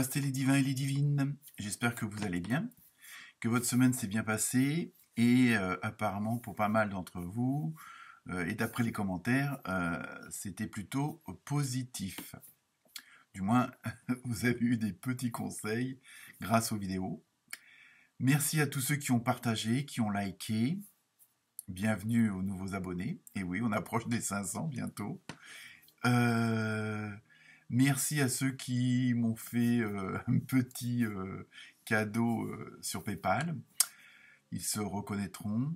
Namasté les divins et les divines, j'espère que vous allez bien, que votre semaine s'est bien passée et apparemment pour pas mal d'entre vous, et d'après les commentaires, c'était plutôt positif. Du moins, vous avez eu des petits conseils grâce aux vidéos. Merci à tous ceux qui ont partagé, qui ont liké. Bienvenue aux nouveaux abonnés. Et oui, on approche des 500 bientôt. Merci à ceux qui m'ont fait un petit cadeau sur PayPal. Ils se reconnaîtront.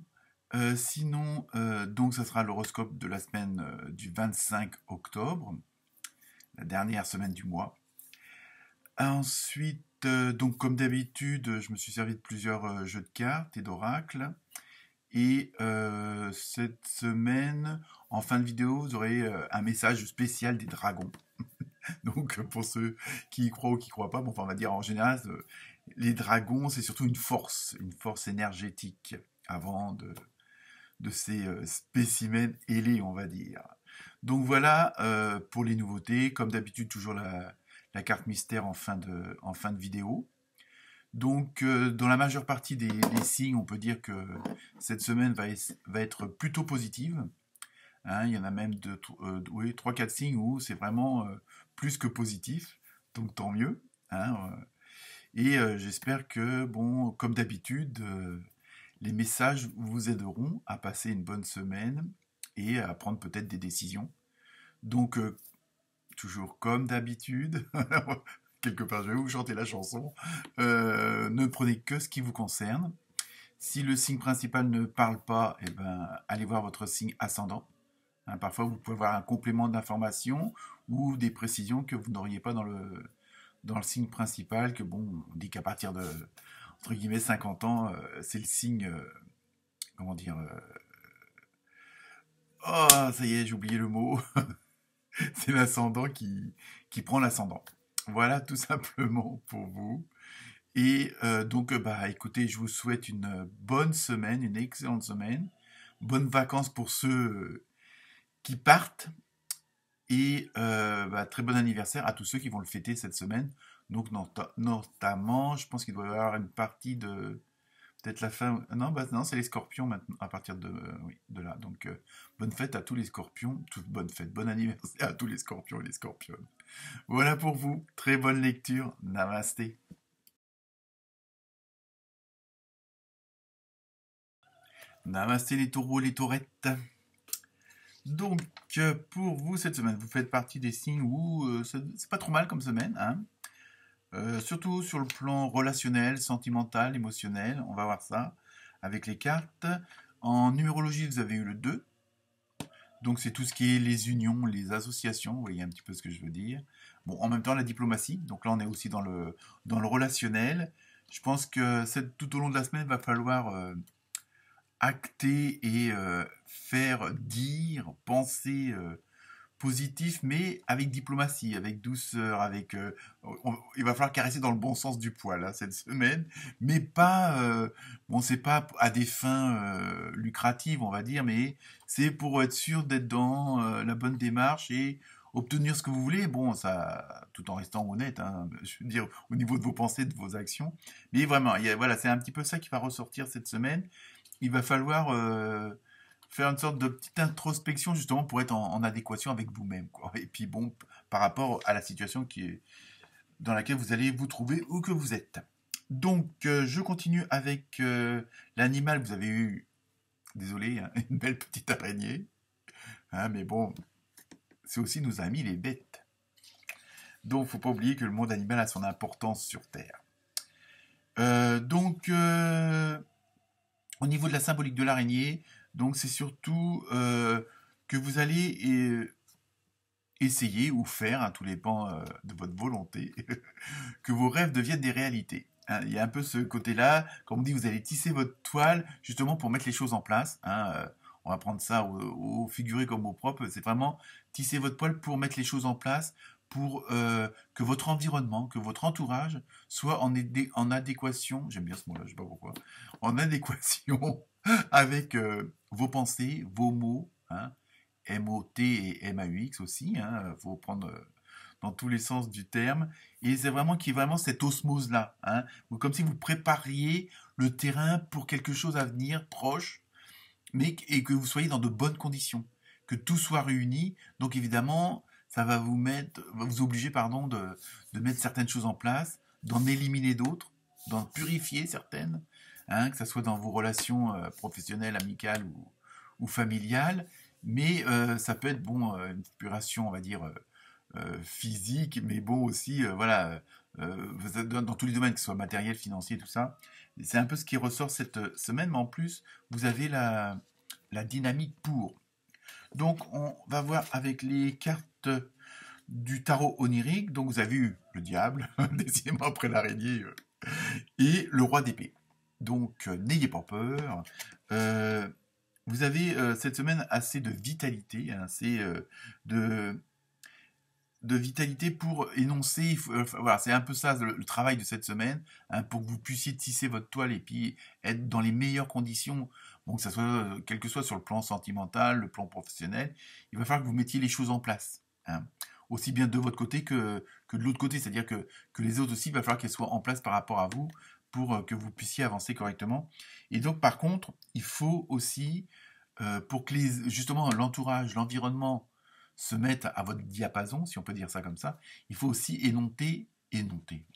Sinon, donc ça sera l'horoscope de la semaine du 25 octobre, la dernière semaine du mois. Ensuite, donc comme d'habitude, je me suis servi de plusieurs jeux de cartes et d'oracles. Et cette semaine, en fin de vidéo, vous aurez un message spécial des dragons. Donc pour ceux qui y croient ou qui y croient pas, bon, enfin, on va dire en général, les dragons, c'est surtout une force énergétique avant de ces spécimens ailés, on va dire. Donc voilà pour les nouveautés. Comme d'habitude, toujours la carte mystère en fin de vidéo. Donc, dans la majeure partie des signes, on peut dire que cette semaine va être plutôt positive. Hein, il y en a même 3-4 signes où c'est vraiment plus que positif, donc tant mieux. Hein, et j'espère que, bon, comme d'habitude, les messages vous aideront à passer une bonne semaine et à prendre peut-être des décisions. Donc, toujours comme d'habitude, quelque part, je vais vous chanter la chanson. Ne prenez que ce qui vous concerne. Si le signe principal ne parle pas, eh ben, allez voir votre signe ascendant. Hein, parfois, vous pouvez avoir un complément d'information ou des précisions que vous n'auriez pas dans le signe principal. Que bon, on dit qu'à partir de, entre guillemets, 50 ans, c'est le signe, comment dire, oh, ça y est, j'ai oublié le mot. C'est l'ascendant qui prend l'ascendant. Voilà tout simplement pour vous. Et donc, bah, écoutez, je vous souhaite une bonne semaine, une excellente semaine. Bonnes vacances pour ceux qui partent. Et bah, très bon anniversaire à tous ceux qui vont le fêter cette semaine. Donc, notamment, je pense qu'il doit y avoir une partie de... Peut-être la fin... Non, bah, non, c'est les scorpions maintenant, à partir de, oui, de là. Donc, bonne fête à tous les scorpions. Bonne fête, bon anniversaire à tous les scorpions et les scorpionnes. Voilà pour vous. Très bonne lecture. Namasté. Namasté les taureaux, les taurettes. Donc, pour vous cette semaine, vous faites partie des signes où c'est pas trop mal comme semaine, hein. Surtout sur le plan relationnel, sentimental, émotionnel, on va voir ça avec les cartes. En numérologie, vous avez eu le 2. Donc c'est tout ce qui est les unions, les associations, vous voyez un petit peu ce que je veux dire. Bon, en même temps, la diplomatie, donc là on est aussi dans le relationnel. Je pense que tout au long de la semaine, il va falloir acter et faire dire, penser positif, mais avec diplomatie, avec douceur, il va falloir caresser dans le bon sens du poil hein, cette semaine, mais pas, bon, c'est pas à des fins lucratives, on va dire, mais c'est pour être sûr d'être dans la bonne démarche et obtenir ce que vous voulez, bon, ça, tout en restant honnête, hein, je veux dire, au niveau de vos pensées, de vos actions, mais vraiment, voilà, c'est un petit peu ça qui va ressortir cette semaine. Il va falloir faire une sorte de petite introspection justement pour être en adéquation avec vous-même, quoi. Et puis bon, par rapport à la situation dans laquelle vous allez vous trouver ou que vous êtes. Donc, je continue avec l'animal. Vous avez eu, désolé, hein, une belle petite araignée. Hein, mais bon, c'est aussi nos amis les bêtes. Donc, faut pas oublier que le monde animal a son importance sur Terre. Donc, au niveau de la symbolique de l'araignée, donc c'est surtout que vous allez essayer ou faire, à tous les pans de votre volonté, que vos rêves deviennent des réalités. Hein, il y a un peu ce côté-là, comme on dit, vous allez tisser votre toile justement pour mettre les choses en place. Hein, on va prendre ça au figuré comme au propre. C'est vraiment tisser votre toile pour mettre les choses en place, pour que votre environnement, que votre entourage soit en adéquation, j'aime bien ce mot-là, je sais pas pourquoi, en adéquation avec vos pensées, vos mots, hein, M-O-T et M-A-U-X aussi, hein, faut prendre dans tous les sens du terme. Et c'est vraiment qu'il y ait vraiment cette osmose-là, hein, comme si vous prépariez le terrain pour quelque chose à venir proche, mais et que vous soyez dans de bonnes conditions, que tout soit réuni. Donc évidemment, ça va vous obliger, pardon, de mettre certaines choses en place, d'en éliminer d'autres, d'en purifier certaines, hein, que ce soit dans vos relations professionnelles, amicales ou familiales. Mais ça peut être bon, une puration, on va dire, physique, mais bon aussi, voilà, dans tous les domaines, que ce soit matériel, financier, tout ça. C'est un peu ce qui ressort cette semaine, mais en plus, vous avez la dynamique pour. Donc, on va voir avec les cartes du tarot onirique. Donc, vous avez eu le diable, décidément après l'araignée, et le roi d'épée. Donc, n'ayez pas peur. Euh, Vous avez cette semaine assez de vitalité, hein, assez de vitalité pour énoncer. Voilà, c'est un peu ça le travail de cette semaine, hein, pour que vous puissiez tisser votre toile et puis être dans les meilleures conditions. Bon, que ça soit, quel que soit sur le plan sentimental, le plan professionnel, il va falloir que vous mettiez les choses en place, hein. Aussi bien de votre côté que de l'autre côté, c'est-à-dire que les autres aussi, il va falloir qu'elles soient en place par rapport à vous pour que vous puissiez avancer correctement. Et donc, par contre, il faut aussi, pour que justement l'entourage, l'environnement se mettent à votre diapason, si on peut dire ça comme ça, il faut aussi énoncer,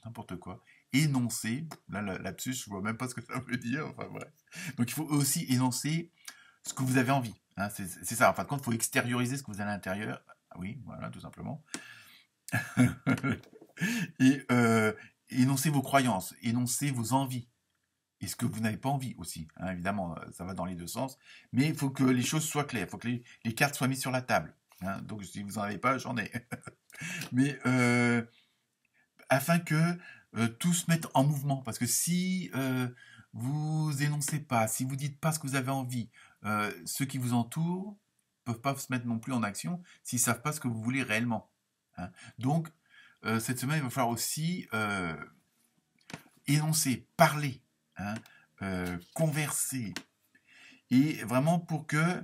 n'importe quoi, énoncer, là, lapsus, je vois même pas ce que ça veut dire, enfin bref. Donc il faut aussi énoncer ce que vous avez envie, hein, c'est ça, en fin de compte, il faut extérioriser ce que vous avez à l'intérieur, ah oui, voilà, tout simplement. Et énoncer vos croyances, énoncer vos envies, et ce que vous n'avez pas envie aussi, hein, évidemment, ça va dans les deux sens, mais il faut que les choses soient claires, il faut que les cartes soient mises sur la table, hein. Donc si vous n'en avez pas, j'en ai. Mais afin que tout se mette en mouvement, parce que si vous énoncez pas, si vous dites pas ce que vous avez envie, ceux qui vous entourent peuvent pas se mettre non plus en action s'ils savent pas ce que vous voulez réellement, hein. Donc cette semaine, il va falloir aussi énoncer, parler, hein, converser, et vraiment pour que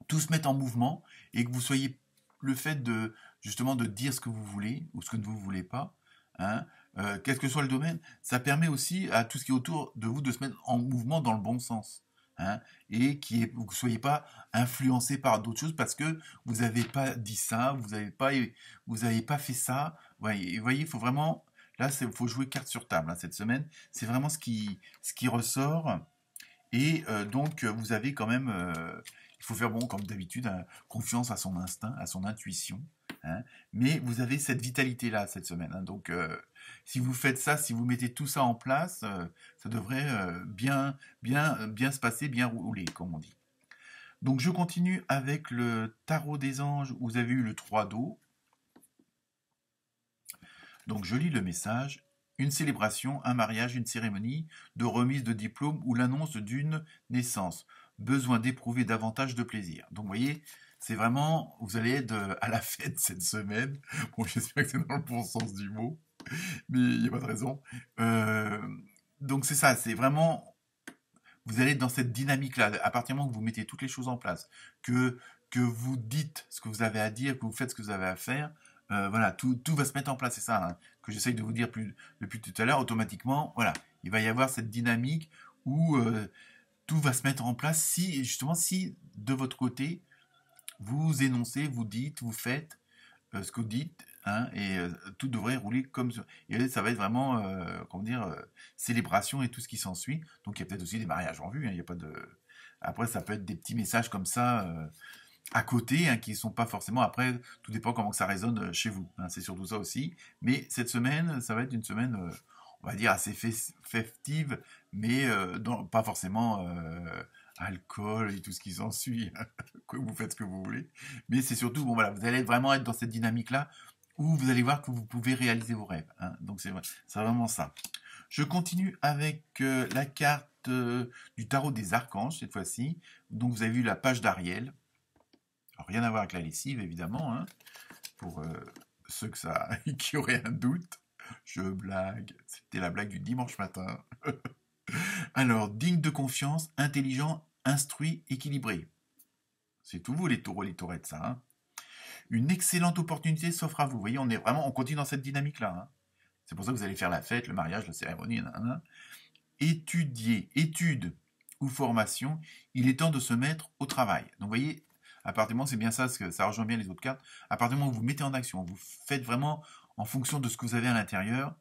tout se mette en mouvement et que vous soyez le fait de justement de dire ce que vous voulez ou ce que vous ne voulez pas, hein, quel que soit le domaine, ça permet aussi à tout ce qui est autour de vous de se mettre en mouvement dans le bon sens, hein, et vous ne soyez pas influencé par d'autres choses parce que vous n'avez pas dit ça, vous avez pas fait ça. Vous voyez, il faut vraiment, là, il faut jouer carte sur table, hein, cette semaine. C'est vraiment ce qui ressort. Et donc, vous avez quand même, il faut faire, bon, comme d'habitude, hein, confiance à son instinct, à son intuition, hein, mais vous avez cette vitalité-là cette semaine, hein. Donc, si vous faites ça, si vous mettez tout ça en place, ça devrait bien se passer, bien rouler, comme on dit. Donc, je continue avec le tarot des anges, où vous avez eu le 3 d'eau. Donc, je lis le message. Une célébration, un mariage, une cérémonie de remise de diplôme ou l'annonce d'une naissance. Besoin d'éprouver davantage de plaisir. Donc vous voyez, c'est vraiment, vous allez être à la fête cette semaine. Bon, j'espère que c'est dans le bon sens du mot, mais il n'y a pas de raison. Donc c'est ça, c'est vraiment, vous allez être dans cette dynamique-là, à partir du moment que vous mettez toutes les choses en place, que vous dites ce que vous avez à dire, que vous faites ce que vous avez à faire, voilà, tout va se mettre en place, c'est ça, hein, que j'essaye de vous dire depuis tout à l'heure, automatiquement, voilà, il va y avoir cette dynamique où tout va se mettre en place si, justement, si de votre côté, vous énoncez, vous dites, vous faites ce que vous dites, hein, et tout devrait rouler comme ça. Et ça va être vraiment, comment dire, célébration et tout ce qui s'ensuit. Donc il y a peut-être aussi des mariages en vue, hein, il y a pas de... Après, ça peut être des petits messages comme ça à côté, hein, qui ne sont pas forcément... Après, tout dépend comment que ça résonne chez vous, hein, c'est surtout ça aussi. Mais cette semaine, ça va être une semaine, on va dire, assez festive, mais pas forcément alcool et tout ce qui s'ensuit, hein, que vous faites ce que vous voulez. Mais c'est surtout, bon voilà, vous allez vraiment être dans cette dynamique-là où vous allez voir que vous pouvez réaliser vos rêves, hein. Donc c'est vraiment ça. Je continue avec la carte du tarot des archanges cette fois-ci. Donc vous avez vu la page d'Ariel. Alors, rien à voir avec la lessive évidemment, hein, pour ceux qui auraient un doute. Je blague, c'était la blague du dimanche matin. Alors, digne de confiance, intelligent, instruit, équilibré. C'est tout vous les taureaux, les taurettes, ça, hein. Une excellente opportunité s'offre à vous. Vous voyez, on continue dans cette dynamique-là. Hein. C'est pour ça que vous allez faire la fête, le mariage, la cérémonie, nanana. Étudier, étude ou formation, il est temps de se mettre au travail. Donc, vous voyez, à partir du moment, c'est bien ça, parce que ça rejoint bien les autres cartes, à partir du moment où vous mettez en action, vous faites vraiment en fonction de ce que vous avez à l'intérieur,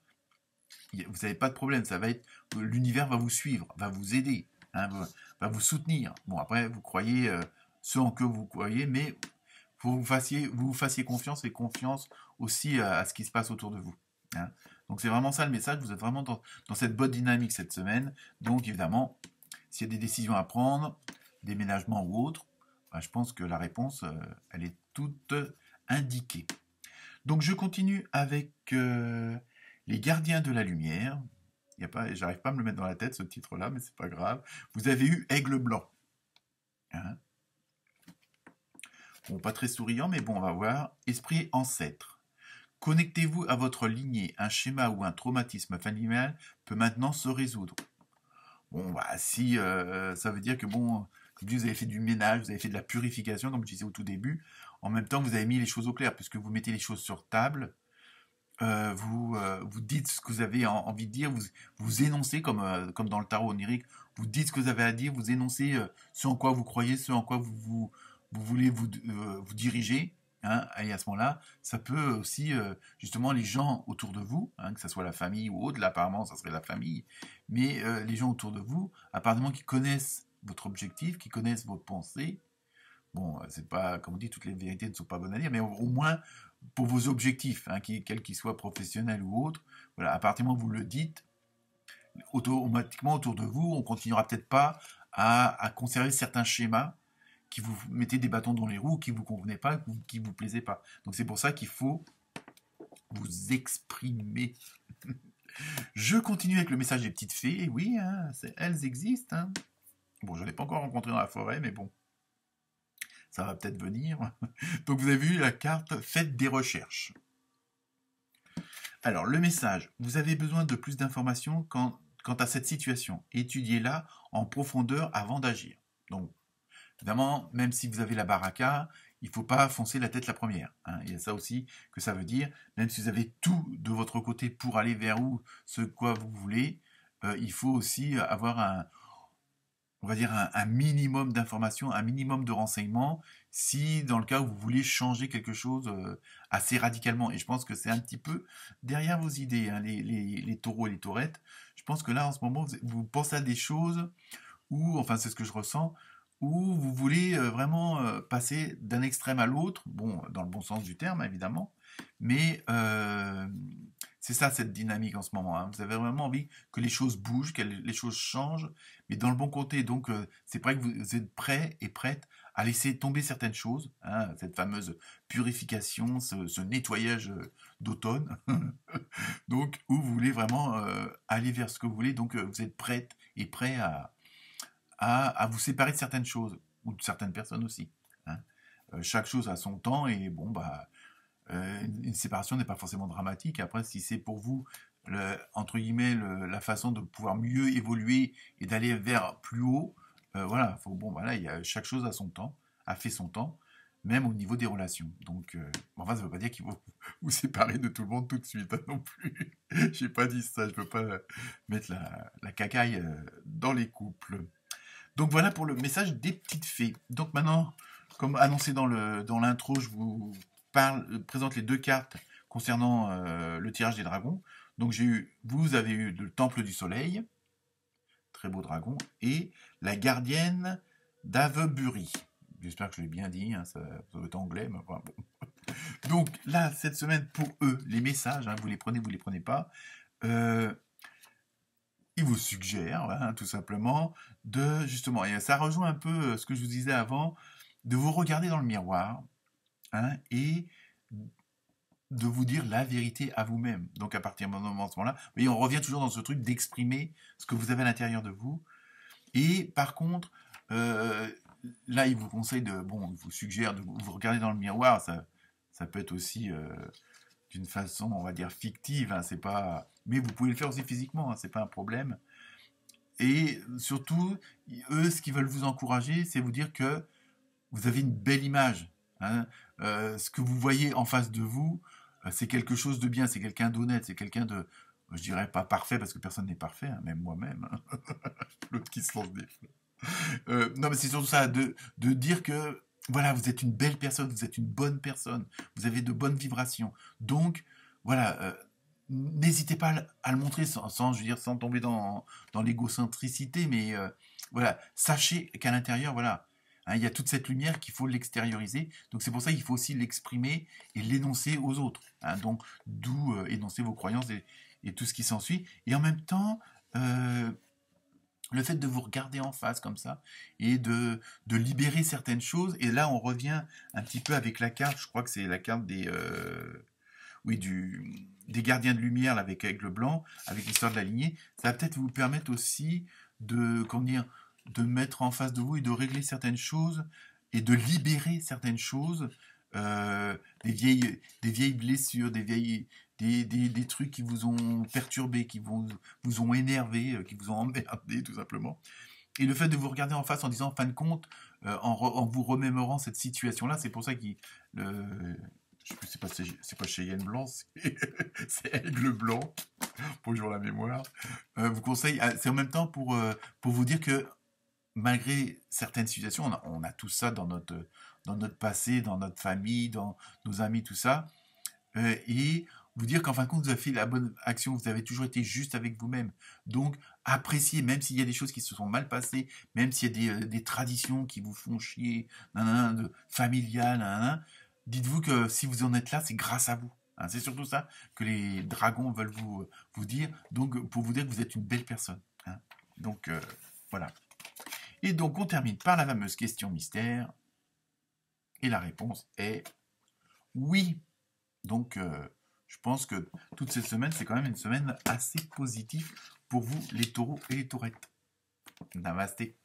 vous n'avez pas de problème, ça va être, l'univers va vous suivre, va vous aider, hein, va vous soutenir. Bon, après, vous croyez ce en que vous croyez, mais vous vous fassiez confiance et confiance aussi à ce qui se passe autour de vous. Hein. Donc c'est vraiment ça le message, vous êtes vraiment dans cette bonne dynamique cette semaine. Donc évidemment, s'il y a des décisions à prendre, déménagement ou autre, ben, je pense que la réponse, elle est toute indiquée. Donc je continue avec les gardiens de la lumière. J'arrive pas à me le mettre dans la tête ce titre-là, mais c'est pas grave. Vous avez eu Aigle Blanc. Hein. Bon, pas très souriant, mais bon, on va voir. Esprit ancêtre. Connectez-vous à votre lignée. Un schéma ou un traumatisme familial peut maintenant se résoudre. Bon, bah, si ça veut dire que, bon, comme vous avez fait du ménage, vous avez fait de la purification, comme je disais au tout début, en même temps, vous avez mis les choses au clair, puisque vous mettez les choses sur table, vous dites ce que vous avez envie de dire, vous énoncez, comme dans le tarot onirique, vous dites ce que vous avez à dire, vous énoncez ce en quoi vous croyez, ce en quoi vous voulez vous diriger. Hein, et à ce moment-là, ça peut aussi, justement, les gens autour de vous, hein, que ce soit la famille ou autre, là apparemment ça serait la famille, mais les gens autour de vous, apparemment qui connaissent votre objectif, qui connaissent vos pensées, bon, c'est pas, comme on dit, toutes les vérités ne sont pas bonnes à dire, mais au moins pour vos objectifs, hein, quels qu'ils soient professionnels ou autres, voilà, à partir du moment où vous le dites, automatiquement autour de vous, on continuera peut-être pas à conserver certains schémas qui vous mettez des bâtons dans les roues, qui vous convenaient pas, qui vous plaisaient pas. Donc c'est pour ça qu'il faut vous exprimer. Je continue avec le message des petites fées. Oui, hein, elles existent. Hein. Bon, je ne l'ai pas encore rencontré dans la forêt, mais bon, ça va peut-être venir. Donc vous avez vu la carte Faites des recherches. Alors le message, vous avez besoin de plus d'informations quant à cette situation. Étudiez-la en profondeur avant d'agir. Donc évidemment, même si vous avez la baraka, il ne faut pas foncer la tête la première. Hein. Il y a ça aussi que ça veut dire. Même si vous avez tout de votre côté pour aller vers où, ce quoi vous voulez, il faut aussi avoir on va dire un minimum d'informations, un minimum de renseignements, si dans le cas où vous voulez changer quelque chose assez radicalement. Et je pense que c'est un petit peu derrière vos idées, hein, les taureaux et les taurettes. Je pense que là, en ce moment, vous pensez à des choses où, enfin c'est ce que je ressens, où vous voulez vraiment passer d'un extrême à l'autre, bon, dans le bon sens du terme, évidemment, mais c'est ça cette dynamique en ce moment. Hein. Vous avez vraiment envie que les choses bougent, que les choses changent, mais dans le bon côté. Donc c'est vrai que vous êtes prêt et prête à laisser tomber certaines choses, hein, cette fameuse purification, ce nettoyage d'automne, donc où vous voulez vraiment aller vers ce que vous voulez, donc vous êtes prête et prêt à vous séparer de certaines choses, ou de certaines personnes aussi. Hein. Chaque chose a son temps, et bon, bah, une séparation n'est pas forcément dramatique. Après, si c'est pour vous, entre guillemets, la façon de pouvoir mieux évoluer et d'aller vers plus haut, voilà, bon, voilà, chaque chose a son temps, a fait son temps, même au niveau des relations. Donc, enfin, ça ne veut pas dire qu'il faut vous séparer de tout le monde tout de suite, hein, non plus. J'ai pas dit ça, je ne peux pas mettre la cacaille dans les couples. Donc voilà pour le message des petites fées. Donc maintenant, comme annoncé dans l'intro, je vous présente les deux cartes concernant le tirage des dragons. Donc vous avez eu le Temple du Soleil, très beau dragon, et la gardienne d'Avebury. J'espère que je l'ai bien dit, hein, ça doit être anglais, mais enfin, bon. Donc là, cette semaine, pour eux, les messages, hein, vous les prenez pas. Il vous suggère, hein, tout simplement, de justement, et ça rejoint un peu ce que je vous disais avant, de vous regarder dans le miroir, hein, et de vous dire la vérité à vous-même. Donc à partir de ce moment-là, voyez, on revient toujours dans ce truc d'exprimer ce que vous avez à l'intérieur de vous. Et par contre, là, il vous conseille il vous suggère de vous regarder dans le miroir. Ça peut être aussi d'une façon, on va dire, fictive. Hein, c'est pas, mais vous pouvez le faire aussi physiquement. Hein, c'est pas un problème. Et surtout, eux, ce qu'ils veulent vous encourager, c'est vous dire que vous avez une belle image Hein. Ce que vous voyez en face de vous, c'est quelque chose de bien, c'est quelqu'un d'honnête, c'est quelqu'un de, je dirais pas parfait parce que personne n'est parfait, hein, même moi-même. Hein. L'autre qui se lance des non, mais c'est surtout ça, de dire que voilà, vous êtes une belle personne, vous êtes une bonne personne, vous avez de bonnes vibrations. Donc, voilà, n'hésitez pas à le montrer je veux dire, sans tomber dans l'égocentricité, mais voilà, sachez qu'à l'intérieur, voilà, hein, il y a toute cette lumière qu'il faut l'extérioriser. Donc c'est pour ça qu'il faut aussi l'exprimer et l'énoncer aux autres. Hein. Donc, d'où énoncer vos croyances et tout ce qui s'ensuit. Et en même temps, euh, le fait de vous regarder en face comme ça et de libérer certaines choses. Et là, on revient un petit peu avec la carte, je crois que c'est la carte oui, des gardiens de lumière là, avec le blanc, avec l'histoire de la lignée. Ça va peut-être vous permettre aussi comment dire, de mettre en face de vous et de régler certaines choses et de libérer certaines choses, des vieilles blessures, des trucs qui vous ont perturbé, vous ont énervé, qui vous ont emmerdé tout simplement. Et le fait de vous regarder en face en disant, en fin de compte, en vous remémorant cette situation-là, c'est pour ça qu'il... Je sais plus, c'est pas Cheyenne Blanc, c'est Aigle Blanc, pour jouer la mémoire. Vous conseille, c'est en même temps pour vous dire que malgré certaines situations, on a tout ça dans notre passé, dans notre famille, dans nos amis, tout ça. Et vous dire qu'en fin de compte, vous avez fait la bonne action, vous avez toujours été juste avec vous-même. Donc, appréciez, même s'il y a des choses qui se sont mal passées, même s'il y a des traditions qui vous font chier, nanana, familiales, nanana, dites-vous que si vous en êtes là, c'est grâce à vous. Hein. C'est surtout ça que les dragons veulent vous dire. Donc, pour vous dire que vous êtes une belle personne. Hein. Donc, voilà. Et donc, on termine par la fameuse question mystère. Et la réponse est oui. Donc, je pense que toute cette semaine, c'est quand même une semaine assez positive pour vous, les taureaux et les taurettes. Namasté.